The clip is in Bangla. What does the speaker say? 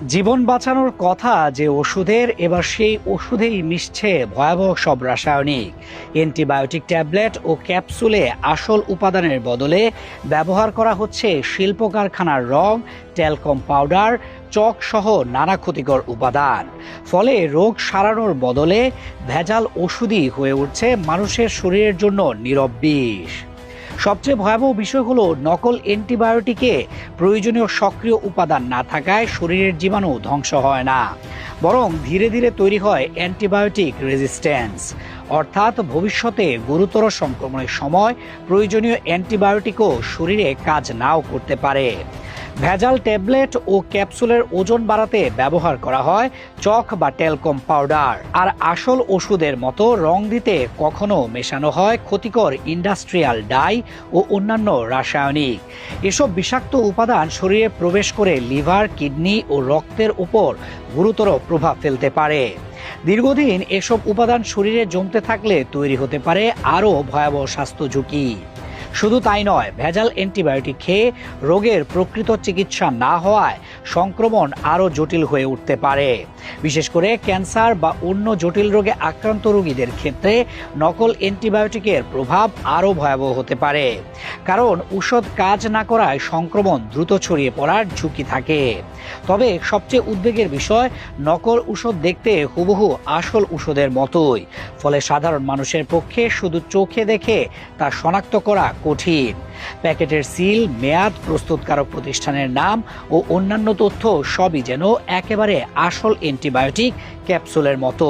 জীবন বাঁচানোর কথা যে ওষুধের, এবার সেই ওষুধেই মিশছে ভয়াবহ সব রাসায়নিক। অ্যান্টিবায়োটিক ট্যাবলেট ও ক্যাপসুলে আসল উপাদানের বদলে ব্যবহার করা হচ্ছে শিল্প কারখানার রং, ট্যালকম পাউডার, চক সহ নানা ক্ষতিকর উপাদান। ফলে রোগ সারানোর বদলে ভেজাল ওষুধই হয়ে উঠছে মানুষের শরীরের জন্য নীরব বিষ। সবচেয়ে ভয়াবহ বিষয় হলো নকল অ্যান্টিবায়োটিকে প্রয়োজনীয় সক্রিয় উপাদান না থাকায় শরীরের জীবাণু ধ্বংস হয় না, বরং ধীরে ধীরে তৈরি হয় অ্যান্টিবায়োটিক রেজিস্ট্যান্স। অর্থাৎ ভবিষ্যতে গুরুতর সংক্রমণের সময় প্রয়োজনীয় অ্যান্টিবায়োটিকও শরীরে কাজ নাও করতে পারে। ভেজাল ট্যাবলেট ও ক্যাপসুলের ওজন বাড়াতে ব্যবহার করা হয় চক বা ট্যালকম পাউডার, আর আসল ওষুধের মতো রং দিতে কখনো মেশানো হয় ক্ষতিকর ইন্ডাস্ট্রিয়াল ডাই ও অন্যান্য রাসায়নিক। এসব বিষাক্ত উপাদান শরীরে প্রবেশ করে লিভার, কিডনি ও রক্তের উপর গুরুতর প্রভাব ফেলতে পারে। দীর্ঘদিন এসব উপাদান শরীরে জমতে থাকলে তৈরি হতে পারে আরও ভয়াবহ স্বাস্থ্য ঝুঁকি। শুধু তাই নয়, ভেজাল অ্যান্টিবায়োটিক খেয়ে রোগের প্রকৃত চিকিৎসা না হওয়ায় সংক্রমণ আরও জটিল হয়ে উঠতে পারে। বিশেষ করে ক্যান্সার বা অন্য জটিল রোগে আক্রান্ত রোগীদের ক্ষেত্রে নকল অ্যান্টিবায়োটিকের প্রভাব আরও ভয়াবহ হতে পারে, কারণ ঔষধ কাজ না করায় সংক্রমণ দ্রুত ছড়িয়ে পড়ার ঝুঁকি থাকে। তবে সবচেয়ে উদ্বেগের বিষয়, নকল ঔষধ দেখতে হুবহু আসল ঔষধের মতোই, ফলে সাধারণ মানুষের পক্ষে শুধু চোখে দেখে তা শনাক্ত করা কঠিন। প্যাকেটের সিল, মেয়াদ, প্রস্তুতকারক প্রতিষ্ঠানের নাম ও অন্যান্য তথ্য সবই যেন একেবারে আসল অ্যান্টিবায়োটিক ক্যাপসুলের মতো।